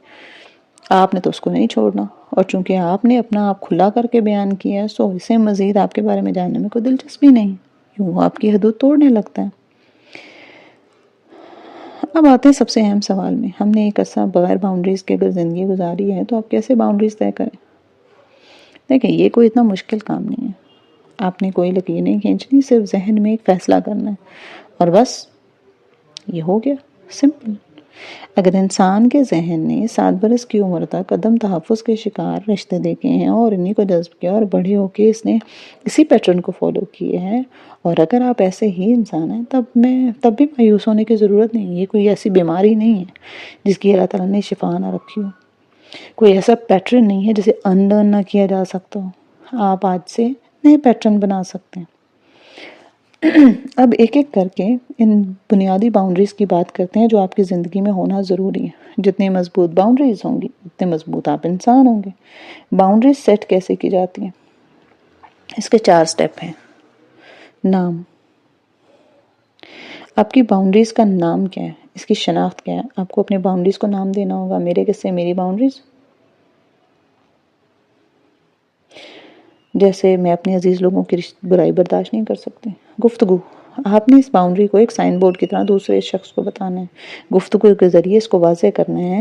آپ نے تو اس کو نہیں چھوڑنا، اور چونکہ آپ نے اپنا آپ کھلا کر کے بیان کیا ہے، سو اسے مزید آپ کے بارے میں جاننے میں کوئی دلچسپی نہیں، وہ آپ کی حدود توڑنے لگتا ہے۔ اب آتے ہیں سب سے اہم سوال میں، ہم نے ایک عرصہ بغیر باؤنڈریز کے اگر زندگی گزاری ہے تو آپ کیسے باؤنڈریز طے کریں؟ دیکھیں، یہ کوئی اتنا مشکل کام نہیں ہے۔ آپ نے کوئی لکیر نہیں کھینچنی، صرف ذہن میں ایک فیصلہ کرنا ہے اور بس یہ ہو گیا، سمپل۔ اگر انسان کے ذہن نے 7 برس کی عمر تک عدم تحفظ کے شکار رشتے دیکھے ہیں اور انہی کو جذب کیا اور بڑے ہو کے اس نے اسی پیٹرن کو فالو کیے ہیں، اور اگر آپ ایسے ہی انسان ہیں تب بھی مایوس ہونے کی ضرورت نہیں۔ یہ کوئی ایسی بیماری نہیں ہے جس کی اللہ تعالیٰ نے شفا نہ رکھی ہو، کوئی ایسا پیٹرن نہیں ہے جسے انلرن نہ کیا جا سکتا ہو۔ آپ آج سے نئے پیٹرن بنا سکتے ہیں۔ اب ایک ایک کر کے ان بنیادی باؤنڈریز کی بات کرتے ہیں جو آپ کی زندگی میں ہونا ضروری ہے۔ جتنی مضبوط باؤنڈریز ہوں گی اتنے مضبوط آپ انسان ہوں گے۔ باؤنڈریز سیٹ کیسے کی جاتی ہیں؟ اس کے 4 سٹیپ ہیں۔ نام، آپ کی باؤنڈریز کا نام کیا ہے؟ اس کی شناخت کیا ہے؟ آپ کو اپنے باؤنڈریز کو نام دینا ہوگا۔ میرے قصے، میری باؤنڈریز۔ جیسے میں اپنے عزیز لوگوں کی برائی برداشت نہیں کر سکتی۔ گفتگو، آپ نے اس باؤنڈری کو ایک سائن بورڈ کی طرح دوسرے شخص کو بتانا ہے۔ گفتگو کے ذریعے اس کو واضح کرنا ہے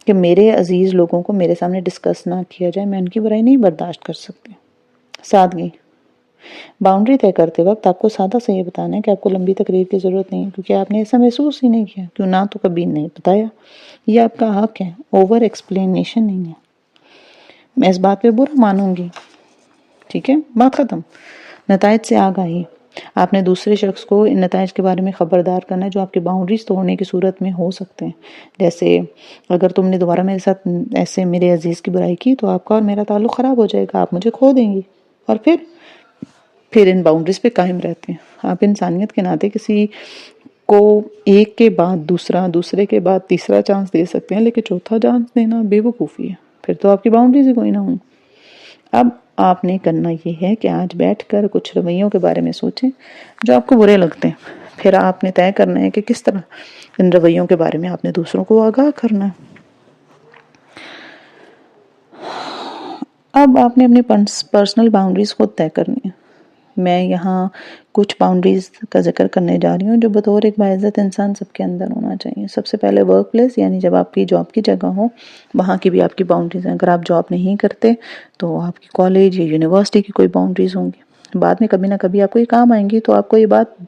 کہ میرے عزیز لوگوں کو میرے سامنے ڈسکس نہ کیا جائے، میں ان کی برائی نہیں برداشت کر سکتی۔ سادگی، باؤنڈری طے کرتے وقت آپ کو سادہ سے یہ بتانا ہے کہ آپ کو لمبی تقریر کی ضرورت نہیں ہے، کیونکہ آپ نے ایسا محسوس ہی نہیں کیا، کیوں نہ تو کبھی نہیں بتایا۔ یہ آپ کا حق ہے، اوور ایکسپلینیشن نہیں ہے۔ میں اس بات پہ برا مانوں گی، ٹھیک ہے، بات ختم۔ نتائج سے آگاہی، آپ نے دوسرے شخص کو ان نتائج کے بارے میں خبردار کرنا ہے جو آپ کی باؤنڈریز توڑنے کی صورت میں ہو سکتے ہیں۔ جیسے اگر تم نے دوبارہ میرے ساتھ ایسے میرے عزیز کی برائی کی تو آپ کا اور میرا تعلق خراب ہو جائے گا، آپ مجھے کھو دیں گی، اور پھر ان باؤنڈریز پہ قائم رہتے ہیں۔ آپ انسانیت کے ناطے کسی کو ایک کے بعد دوسرا، دوسرے کے بعد تیسرا چانس دے سکتے ہیں، لیکن چوتھا چانس دینا بے وقوفی ہے، پھر تو آپ کی باؤنڈریز ہی کوئی نہ ہوئی۔ اب آپ نے کرنا یہ ہے کہ آج بیٹھ کر کچھ رویوں کے بارے میں سوچیں جو آپ کو برے لگتے ہیں، پھر آپ نے طے کرنا ہے کہ کس طرح ان رویوں کے بارے میں آپ نے دوسروں کو آگاہ کرنا ہے۔ اب آپ نے اپنی پرسنل باؤنڈریز خود طے کرنی ہے۔ میں یہاں کچھ باؤنڈریز کا ذکر کرنے جا رہی ہوں جو بطور ایک باعزت انسان سب کے اندر ہونا چاہیے۔ سب سے پہلے ورک پلیس، یعنی جب آپ کی جاب کی جگہ ہو وہاں کی بھی آپ کی باؤنڈریز ہیں۔ اگر آپ جاب نہیں کرتے تو آپ کی کالج یا یونیورسٹی کی کوئی باؤنڈریز ہوں گی، بعد میں کبھی نہ کبھی آپ کو یہ کام آئیں گی، تو آپ کو یہ بات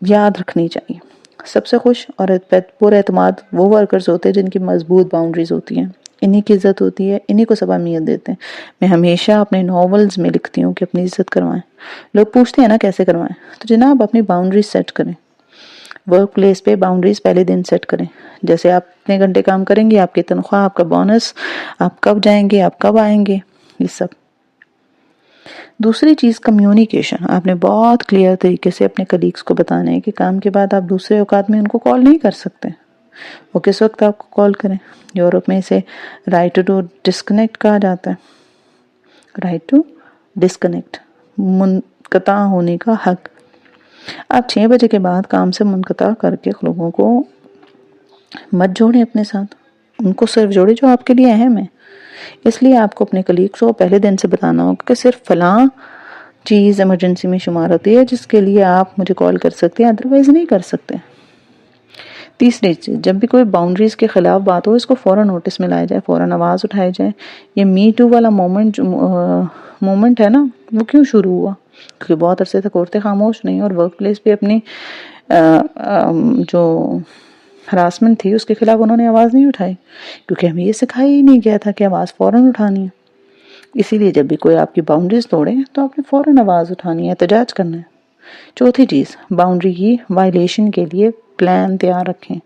یاد رکھنی چاہیے۔ سب سے خوش اور پر اعتماد وہ ورکرز ہوتے ہیں جن کی مضبوط باؤنڈریز ہوتی ہیں، انہی کی عزت ہوتی ہے، انہی کو سب اہمیت دیتے ہیں۔ میں ہمیشہ اپنے ناولز میں لکھتی ہوں کہ اپنی عزت کروائیں۔ لوگ پوچھتے ہیں نا کیسے کروائیں، تو جناب اپنی باؤنڈریز سیٹ کریں۔ ورک پلیس پہ باؤنڈریز پہلے دن سیٹ کریں، جیسے آپ اتنے گھنٹے کام کریں گے، آپ کی تنخواہ، آپ کا بونس، آپ کب جائیں گے، آپ کب آئیں گے، یہ سب۔ دوسری چیز کمیونیکیشن، آپ نے بہت کلیئر طریقے سے اپنے کلیگز کو بتانا ہے کہ کام کے بعد آپ دوسرے اوقات میں ان کو کال نہیں کر سکتے، وہ کس وقت آپ کو کال کریں۔ یورپ میں اسے رائٹ ٹو ڈسکنیکٹ کہا جاتا ہے، رائٹ ٹو ڈسکنیکٹ، منقطع ہونے کا حق۔ آپ 6 بجے کے بعد کام سے منقطع کر کے لوگوں کو مت جوڑیں اپنے ساتھ، ان کو صرف جوڑیں جو آپ کے لیے اہم ہے۔ اس لیے آپ کو اپنے کلیگز کو پہلے دن سے بتانا ہوگا کہ صرف فلاں چیز ایمرجنسی میں شمار ہوتی ہے جس کے لیے آپ مجھے کال کر سکتے ہیں، ادروائز نہیں کر سکتے۔ تیسری چیز، جب بھی کوئی باؤنڈریز کے خلاف بات ہو اس کو فوراً نوٹس میں لایا جائے، فوراً آواز اٹھائی جائے۔ یہ می ٹو والا مومنٹ ہے نا، وہ کیوں شروع ہوا؟ کیونکہ بہت عرصے تک عورتیں خاموش نہیں، اور ورک پلیس پہ اپنی جو ہراسمنٹ تھی اس کے خلاف انہوں نے آواز نہیں اٹھائی، کیونکہ ہمیں یہ سکھایا ہی نہیں گیا تھا کہ آواز فوراً اٹھانی ہے۔ اسی لیے جب بھی کوئی آپ کی باؤنڈریز توڑے تو آپ نے فوراً آواز اٹھانی ہے، احتجاج کرنا ہے۔ چوتھی چیز، باؤنڈری کی وائلیشن کے لیے پلان تیار رکھیں۔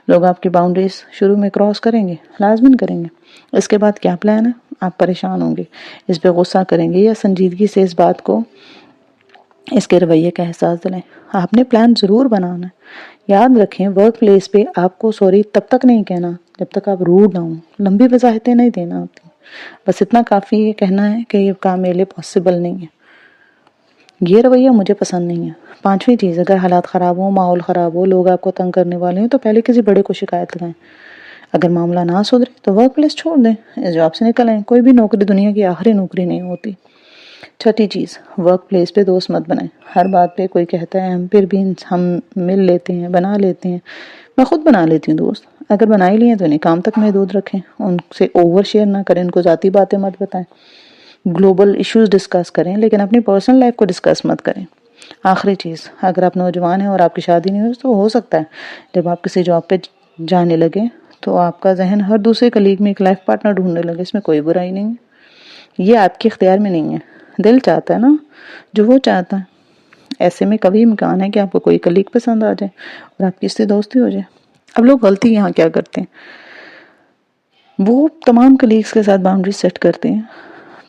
لوگ آپ کی باؤنڈریز شروع میں کراس کریں گے، لازماً کریں گے، اس کے بعد کیا پلان ہے؟ آپ پریشان ہوں گے، اس پہ غصہ کریں گے، یا سنجیدگی سے اس بات کو، اس کے رویے کا احساس دلائیں۔ آپ نے پلان ضرور بنانا ہے۔ یاد رکھیں، ورک پلیس پہ آپ کو سوری تب تک نہیں کہنا جب تک آپ روڈ نہ ہوں، لمبی وضاحتیں نہیں دینا ہوتی، بس اتنا کافی یہ کہنا ہے کہ یہ کام میرے لیے پاسبل نہیں ہے، یہ رویہ مجھے پسند نہیں ہے۔ پانچویں چیز، اگر حالات خراب ہوں، ماحول خراب ہو، لوگ آپ کو تنگ کرنے والے ہیں، تو پہلے کسی بڑے کو شکایت لگائیں۔ اگر معاملہ نہ سدھرے تو ورک پلیس چھوڑ دیں، اس جاب سے نکل آئیں۔ کوئی بھی نوکری دنیا کی آخری نوکری نہیں ہوتی۔ چھٹی چیز، ورک پلیس پہ دوست مت بنائیں۔ ہر بات پہ کوئی کہتا ہے ہم پھر بھی ہم مل لیتے ہیں، بنا لیتے ہیں۔ میں خود بنا لیتی ہوں دوست، اگر بنا ہی لیے تو انہیں کام تک محدود رکھیں، ان سے اوور شیئر نہ کریں، ان کو ذاتی باتیں مت بتائیں۔ گلوبل ایشوز ڈسکس کریں لیکن اپنی پرسنل لائف کو ڈسکس مت کریں۔ آخری چیز، اگر آپ نوجوان ہیں اور آپ کی شادی نہیں ہوئی تو ہو سکتا ہے جب آپ کسی جاب پہ جانے لگے تو آپ کا ذہن ہر دوسرے کلیگ میں ایک لائف پارٹنر ڈھونڈنے لگے، اس میں کوئی برائی نہیں ہے، یہ آپ کے اختیار میں نہیں ہے۔ دل چاہتا ہے نا جو وہ چاہتا ہے، ایسے میں کبھی امکان ہے کہ آپ کو کوئی کلیگ پسند آ جائے اور آپ کی اس سے دوستی ہو جائے۔ اب لوگ غلطی یہاں کیا کرتے ہیں، وہ تمام کلیگز کے ساتھ باؤنڈری سیٹ کرتے ہیں،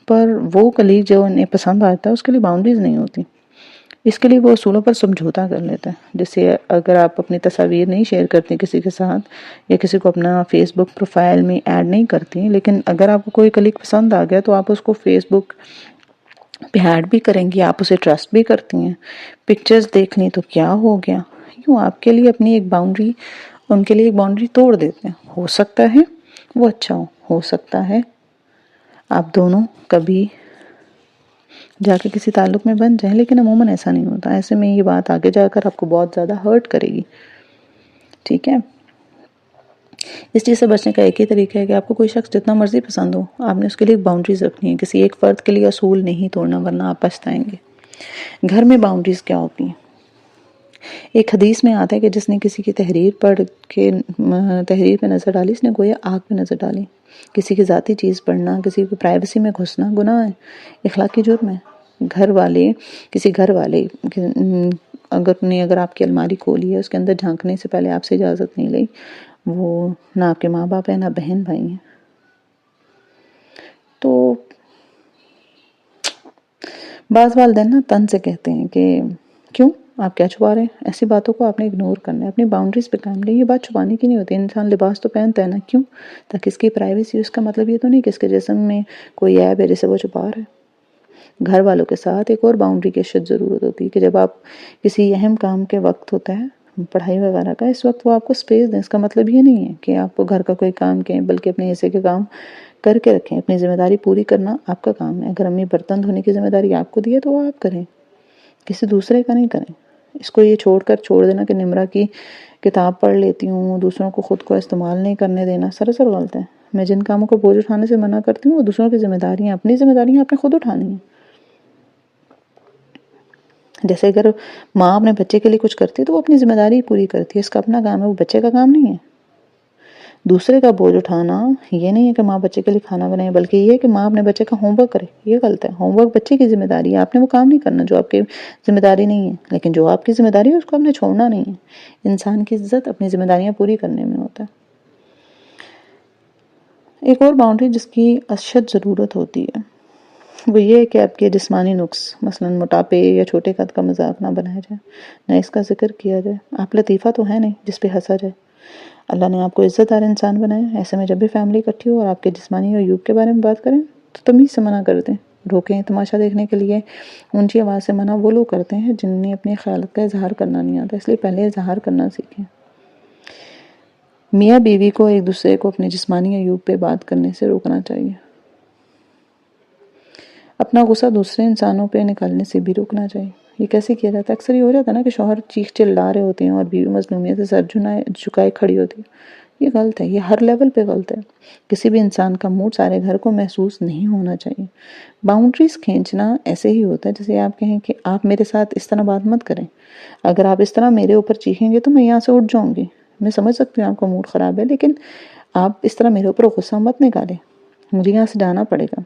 پر وہ کلیگ جو انہیں پسند آتا ہے اس کے لیے باؤنڈریز نہیں ہوتی، اس کے لیے وہ اصولوں پر سمجھوتا کر لیتا ہے۔ جیسے اگر آپ اپنی تصاویر نہیں شیئر کرتی کسی کے ساتھ، یا کسی کو اپنا فیس بک پروفائل میں ایڈ نہیں کرتی، لیکن اگر آپ کو کوئی کلیگ پسند آ گیا تو آپ اس کو فیس بک پہ ایڈ بھی کریں گی، آپ اسے ٹرسٹ بھی کرتی ہیں، پکچرز دیکھ لیں تو کیا ہو گیا؟ یوں آپ کے لیے اپنی ایک باؤنڈری، ان کے لیے ایک باؤنڈری توڑ دیتے ہیں۔ ہو سکتا ہے وہ اچھا ہو سکتا ہے آپ دونوں کبھی جا کے کسی تعلق میں بن جائیں، لیکن عموماً ایسا نہیں ہوتا۔ ایسے میں یہ بات آگے جا کر آپ کو بہت زیادہ ہرٹ کرے گی، ٹھیک ہے؟ اس چیز سے بچنے کا ایک ہی طریقہ ہے کہ آپ کو کوئی شخص جتنا مرضی پسند ہو، آپ نے اس کے لیے ایک باؤنڈریز رکھنی ہے، کسی ایک فرد کے لیے اصول نہیں توڑنا، ورنہ آپ پچھتائیں گے۔ گھر میں باؤنڈریز کیا ہوتی ہیں؟ ایک حدیث میں آتا ہے کہ جس نے کسی کی تحریر پڑھ کے تحریر پہ نظر ڈالی، اس نے گویا آگ پہ نظر ڈالی۔ کسی کی ذاتی چیز پڑھنا، کسی کی پرائیویسی میں گھسنا گناہ ہے، اخلاقی جرم ہے۔ کسی گھر والے اگر آپ کی الماری کھولی ہے، اس کے اندر جھانکنے سے پہلے آپ سے اجازت نہیں لی، وہ نہ آپ کے ماں باپ ہیں، نہ بہن بھائی ہیں۔ تو بعض والدین نا تن سے کہتے ہیں کہ کیوں آپ کیا چھپا رہے ہیں؟ ایسی باتوں کو آپ نے اگنور کرنا ہے، اپنی باؤنڈریز پہ قائم رہیے۔ یہ بات چھپانے کی نہیں ہوتی، انسان لباس تو پہنتا ہے نا، کیوں؟ تاکہ اس کی پرائیویسی، اس کا مطلب یہ تو نہیں کہ اس کے جسم میں کوئی عیب ہے جسے وہ چھپا رہا ہے۔ گھر والوں کے ساتھ ایک اور باؤنڈری کی اشد ضرورت ہوتی ہے کہ جب آپ کسی اہم کام کے وقت ہوتا ہے، پڑھائی وغیرہ کا، اس وقت وہ آپ کو سپیس دیں۔ اس کا مطلب یہ نہیں ہے کہ آپ کو گھر کا کوئی کام کہیں، بلکہ اپنے حصے کے کام کر کے رکھیں۔ اپنی ذمہ داری پوری کرنا آپ کا کام ہے۔ اگر امی برتن دھونے کی ذمہ داری آپ کو دی ہے تو وہ آپ کریں، کسی دوسرے کا نہیں کریں۔ اس کو یہ چھوڑ دینا کہ نمرہ کی کتاب پڑھ لیتی ہوں، دوسروں کو خود کو استعمال نہیں کرنے دینا، سراسر غلط ہے۔ میں جن کاموں کو بوجھ اٹھانے سے منع کرتی ہوں وہ دوسروں کی ذمہ داریاں، اپنی ذمہ داریاں آپ نے خود اٹھانی ہیں۔ جیسے اگر ماں اپنے بچے کے لیے کچھ کرتی ہے تو وہ اپنی ذمہ داری پوری کرتی ہے، اس کا اپنا کام ہے، وہ بچے کا کام نہیں ہے۔ دوسرے کا بوجھ اٹھانا یہ نہیں ہے کہ ماں بچے کے لیے کھانا بنائے، بلکہ یہ ہے کہ ماں اپنے بچے کا ہوم ورک کرے، یہ غلط ہے۔ ہوم ورک بچے کی ذمہ داری ہے، آپ نے وہ کام نہیں کرنا جو آپ کی ذمہ داری نہیں ہے، لیکن جو آپ کی ذمہ داری ہے اس کو آپ نے چھوڑنا نہیں ہے۔ انسان کی عزت اپنی ذمہ داریاں پوری کرنے میں ہوتا ہے۔ ایک اور باؤنڈری جس کی اشد ضرورت ہوتی ہے وہ یہ ہے کہ آپ کے جسمانی نقص، مثلا موٹاپے یا چھوٹے قد کا مذاق نہ بنایا جائے، نہ اس کا ذکر کیا جائے۔ آپ لطیفہ تو ہے نہیں جس پہ ہنسا جائے۔ اللہ نے آپ کو عزت دار انسان بنایا، ایسے میں جب بھی فیملی اکٹھی ہو اور آپ کے جسمانی عیوب کے بارے میں بات کریں تو تمیز سے منع کر دیں، روکیں. تماشا دیکھنے کے لیے اونچی آواز سے منع وہ لوگ کرتے ہیں جنہیں اپنی خیالات کا اظہار کرنا نہیں آتا، اس لیے پہلے اظہار کرنا سیکھیں. میاں بیوی کو ایک دوسرے کو اپنے جسمانی عیوب پہ بات کرنے سے روکنا چاہیے. اپنا غصہ دوسرے انسانوں پہ نکالنے سے بھی روکنا چاہیے. یہ کیسے کیا جاتا ہے؟ اکثر یہ ہو جاتا ہے نا کہ شوہر چیخ چلا رہے ہوتے ہیں اور بیوی مظلومیت سے سر جھکائے کھڑی ہوتی ہے. یہ غلط ہے، یہ ہر لیول پہ غلط ہے. کسی بھی انسان کا موڈ سارے گھر کو محسوس نہیں ہونا چاہیے. باؤنڈریز کھینچنا ایسے ہی ہوتا ہے جیسے آپ کہیں کہ آپ میرے ساتھ اس طرح بات مت کریں. اگر آپ اس طرح میرے اوپر چیخیں گے تو میں یہاں سے اٹھ جاؤں گی. میں سمجھ سکتی ہوں آپ کا موڈ خراب ہے، لیکن آپ اس طرح میرے اوپر غصہ مت نکالیں، مجھے یہاں سے جانا پڑے گا.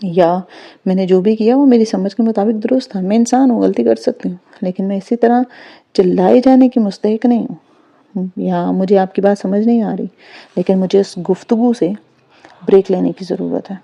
یا میں نے جو بھی کیا وہ میری سمجھ کے مطابق درست تھا. میں انسان ہوں، غلطی کر سکتی ہوں، لیکن میں اسی طرح چلائے جانے کی مستحق نہیں ہوں. یا مجھے آپ کی بات سمجھ نہیں آ رہی، لیکن مجھے اس گفتگو سے بریک لینے کی ضرورت ہے.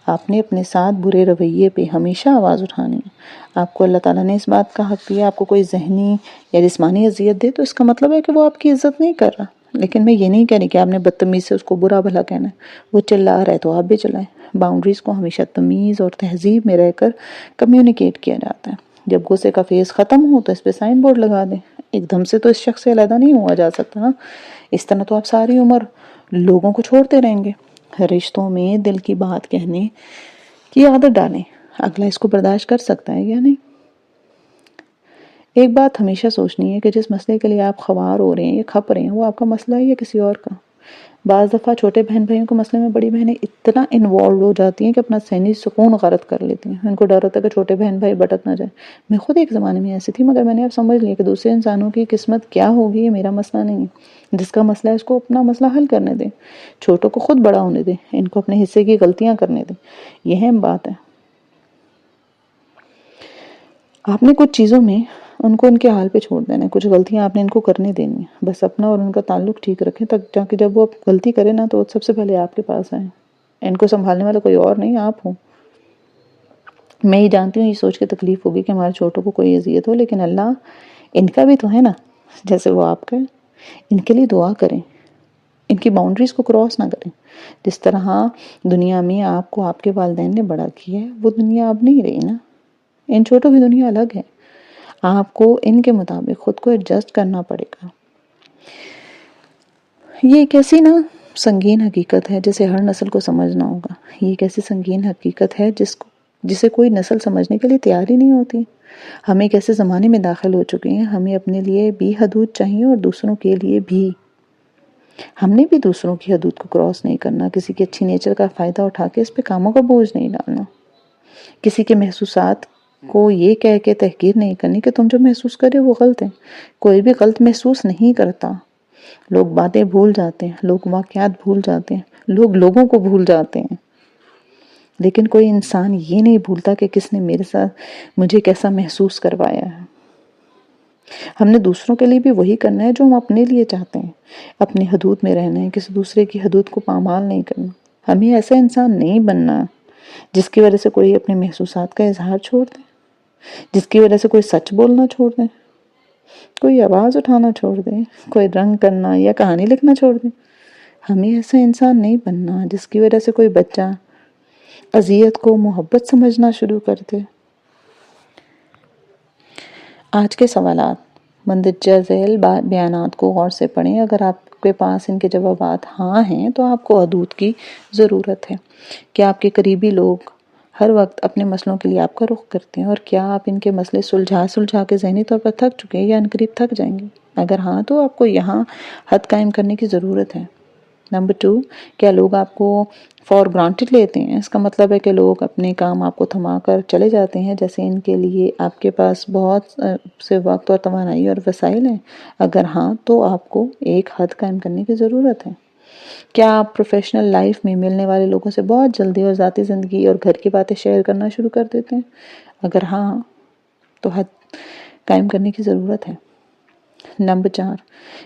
آپ نے اپنے ساتھ برے رویے پہ ہمیشہ آواز اٹھانی ہے. آپ کو اللہ تعالیٰ نے اس بات کا حق دیا. آپ کو کوئی ذہنی یا جسمانی اذیت دے تو اس کا مطلب ہے کہ وہ آپ کی عزت نہیں کر رہا. لیکن میں یہ نہیں کہہ رہی کہ آپ نے بدتمیز سے اس کو برا بھلا کہنا ہے. وہ چلا رہا ہے تو آپ بھی چلائیں. باؤنڈریز کو ہمیشہ تمیز اور تہذیب میں رہ کر کمیونیکیٹ کیا جاتا ہے. جب غصے کا فیز ختم ہو تو اس پہ سائن بورڈ لگا دیں. ایک دم سے تو اس شخص سے علیحدہ نہیں ہوا جا سکتا نا. اس طرح تو آپ ساری عمر لوگوں کو چھوڑتے رہیں گے. رشتوں میں دل کی بات کہنے کی عادت ڈالیں. اگلا اس کو برداشت کر سکتا ہے یا نہیں. ایک بات ہمیشہ سوچنی ہے کہ جس مسئلے کے لیے آپ خوار ہو رہے ہیں یا کھپ رہے ہیں وہ آپ کا مسئلہ ہے یا کسی اور کا. بعض دفعہ چھوٹے بہن بھائیوں کے مسئلے میں بڑی بہنیں اتنا انوالو ہو جاتی ہیں کہ اپنا ذہنی سکون غارت کر لیتی ہیں. ان کو ڈر ہوتا ہے کہ چھوٹے بہن بھائی بھٹک نہ جائیں. میں خود ایک زمانے میں ایسی تھی، مگر میں نے اب سمجھ لیا کہ دوسرے انسانوں کی قسمت کیا ہوگی یہ میرا مسئلہ نہیں ہے. جس کا مسئلہ ہے اس کو اپنا مسئلہ حل کرنے دیں. چھوٹوں کو خود بڑا ہونے دیں. ان کو اپنے حصے کی غلطیاں کرنے دیں. یہ اہم بات ہے. آپ نے کچھ چیزوں میں ان کو ان کے حال پہ چھوڑ دینا ہے. کچھ غلطیاں آپ نے ان کو کرنے دینی ہیں. بس اپنا اور ان کا تعلق ٹھیک رکھیں تاکہ جب وہ غلطی کرے نا تو سب سے پہلے آپ کے پاس آئیں. ان کو سنبھالنے والا کوئی اور نہیں، آپ ہوں. میں یہ جانتی ہوں یہ سوچ کے تکلیف ہوگی کہ ہمارے چھوٹوں کو کوئی اذیت ہو، لیکن اللہ ان کا بھی تو ہے نا جیسے وہ آپ کا ہے. ان کے لیے دعا کریں. ان کی باؤنڈریز کو کراس نہ کریں. جس طرح دنیا میں آپ کو آپ کے والدین نے بڑا کیا ہے وہ دنیا اب نہیں رہی نا. ان چھوٹوں کی دنیا الگ ہے. آپ کو ان کے مطابق خود کو ایڈجسٹ کرنا پڑے گا. یہ ایک ایسی نا سنگین حقیقت ہے جسے ہر نسل کو سمجھنا ہوگا. یہ ایک ایسی سنگین حقیقت ہے جسے کوئی نسل سمجھنے کے لیے تیار ہی نہیں ہوتی. ہم ایک ایسے زمانے میں داخل ہو چکے ہیں، ہمیں اپنے لیے بھی حدود چاہیے اور دوسروں کے لیے بھی. ہم نے بھی دوسروں کی حدود کو کراس نہیں کرنا. کسی کی اچھی نیچر کا فائدہ اٹھا کے اس پہ کاموں کا بوجھ نہیں ڈالنا. کسی کے محسوسات کو یہ کہہ کے تحقیر نہیں کرنی کہ تم جو محسوس کرے وہ غلط ہے. کوئی بھی غلط محسوس نہیں کرتا. لوگ باتیں بھول جاتے ہیں، لوگ واقعات بھول جاتے ہیں، لوگ لوگوں کو بھول جاتے ہیں، لیکن کوئی انسان یہ نہیں بھولتا کہ کس نے مجھے کیسا محسوس کروایا ہے. ہم نے دوسروں کے لیے بھی وہی کرنا ہے جو ہم اپنے لیے چاہتے ہیں. اپنی حدود میں رہنا ہے، کسی دوسرے کی حدود کو پامال نہیں کرنا. ہمیں ایسا انسان نہیں بننا جس کی وجہ سے کوئی اپنے محسوسات کا اظہار چھوڑ دے، جس کی وجہ سے کوئی سچ بولنا چھوڑ دے، کوئی آواز اٹھانا چھوڑ دے، کوئی رنگ کرنا یا کہانی لکھنا چھوڑ دے. ہمیں ایسا انسان نہیں بننا جس کی وجہ سے کوئی بچہ اذیت کو محبت سمجھنا شروع کر دے. آج کے سوالات مندرجہ ذیل بیانات کو غور سے پڑھیں. اگر آپ کے پاس ان کے جوابات ہاں ہیں تو آپ کو حدود کی ضرورت ہے. کیا آپ کے قریبی لوگ ہر وقت اپنے مسئلوں کے لیے آپ کا رخ کرتے ہیں؟ اور کیا آپ ان کے مسئلے سلجھا کے ذہنی طور پر تھک چکے ہیں یا عنقریب تھک جائیں گے؟ اگر ہاں تو آپ کو یہاں حد قائم کرنے کی ضرورت ہے. نمبر 2، کیا لوگ آپ کو فار گرانٹڈ لیتے ہیں؟ اس کا مطلب ہے کہ لوگ اپنے کام آپ کو تھما کر چلے جاتے ہیں جیسے ان کے لیے آپ کے پاس بہت سے وقت اور توانائی اور وسائل ہیں. اگر ہاں تو آپ کو ایک حد قائم کرنے کی ضرورت ہے. کیا آپ پروفیشنل لائف میں ملنے والے لوگوں سے بہت جلدی اور ذاتی زندگی اور گھر کی باتیں شیئر کرنا شروع کر دیتے ہیں؟ اگر ہاں تو حد قائم کرنے کی ضرورت ہے. نمبر 4،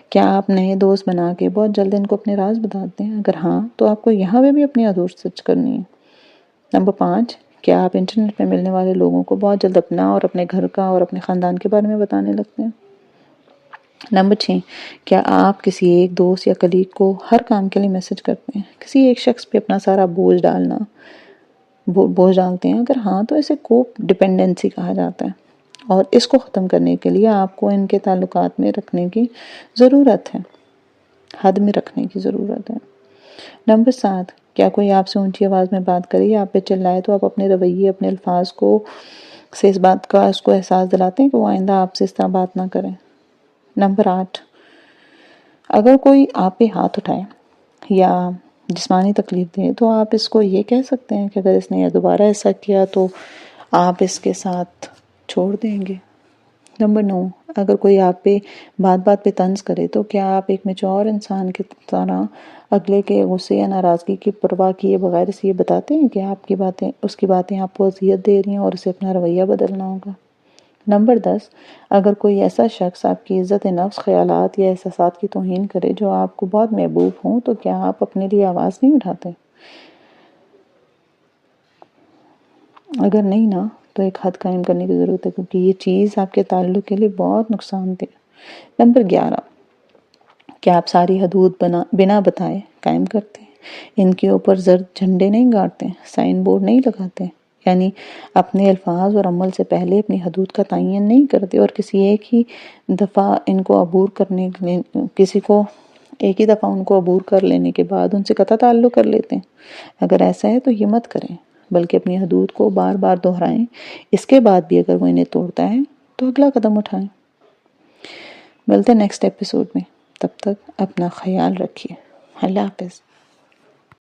کیا آپ نئے دوست بنا کے بہت جلد ان کو اپنے راز بتاتے ہیں؟ اگر ہاں تو آپ کو یہاں پہ بھی اپنی حدود سچ کرنی ہے. نمبر 5، کیا آپ انٹرنیٹ پہ ملنے والے لوگوں کو بہت جلد اپنا اور اپنے گھر کا اور اپنے خاندان کے بارے میں بتانے لگتے ہیں؟ نمبر 6، کیا آپ کسی ایک دوست یا کلیگ کو ہر کام کے لیے میسج کرتے ہیں؟ کسی ایک شخص پہ اپنا سارا بوجھ ڈالنا بوجھ ڈالتے ہیں؟ اگر ہاں تو اسے کو ڈپینڈنسی کہا جاتا ہے، اور اس کو ختم کرنے کے لیے آپ کو ان کے تعلقات میں رکھنے کی ضرورت ہے، حد میں رکھنے کی ضرورت ہے۔ نمبر 7، کیا کوئی آپ سے اونچی آواز میں بات کرے یا آپ پہ چلائے تو آپ اپنے رویے، اپنے الفاظ سے اس بات کا اس کو احساس دلاتے ہیں کہ وہ آئندہ آپ سے اس طرح بات نہ کریں؟ نمبر 8، اگر کوئی آپ پہ ہاتھ اٹھائے یا جسمانی تکلیف دے تو آپ اس کو یہ کہہ سکتے ہیں کہ اگر اس نے دوبارہ ایسا کیا تو آپ اس کے ساتھ چھوڑ دیں گے؟ نمبر 9، اگر کوئی آپ پہ بات بات پہ طنز کرے تو کیا آپ ایک میچور انسان کی طرح اگلے کے غصے یا ناراضگی کی پرواہ کیے بغیر اسے یہ بتاتے ہیں کہ اس کی باتیں آپ کو اذیت دے رہی ہیں اور اسے اپنا رویہ بدلنا ہوگا؟ نمبر 10، اگر کوئی ایسا شخص آپ کی عزت نفس، خیالات یا احساسات کی توہین کرے جو آپ کو بہت محبوب ہوں تو کیا آپ اپنے لیے آواز نہیں اٹھاتے؟ اگر نہیں نا تو ایک حد قائم کرنے کی ضرورت ہے، کیونکہ یہ چیز آپ کے تعلق کے لیے بہت نقصان دہ ہے۔ نمبر 11، کیا آپ ساری حدود بنا بتائے قائم کرتے ہیں؟ ان کے اوپر زرد جھنڈے نہیں گاڑتے، سائن بورڈ نہیں لگاتے، یعنی اپنے الفاظ اور عمل سے پہلے اپنی حدود کا تعین نہیں کرتے اور کسی ایک ہی دفعہ ان کو عبور کر لینے کے بعد ان سے قطع تعلق کر لیتے ہیں؟ اگر ایسا ہے تو یہ مت کریں، بلکہ اپنی حدود کو بار بار دہرائیں، اس کے بعد بھی اگر وہ انہیں توڑتا ہے تو اگلا قدم اٹھائیں۔ ملتے ہیں نیکسٹ ایپیسوڈ میں، تب تک اپنا خیال رکھیے، اللہ حافظ۔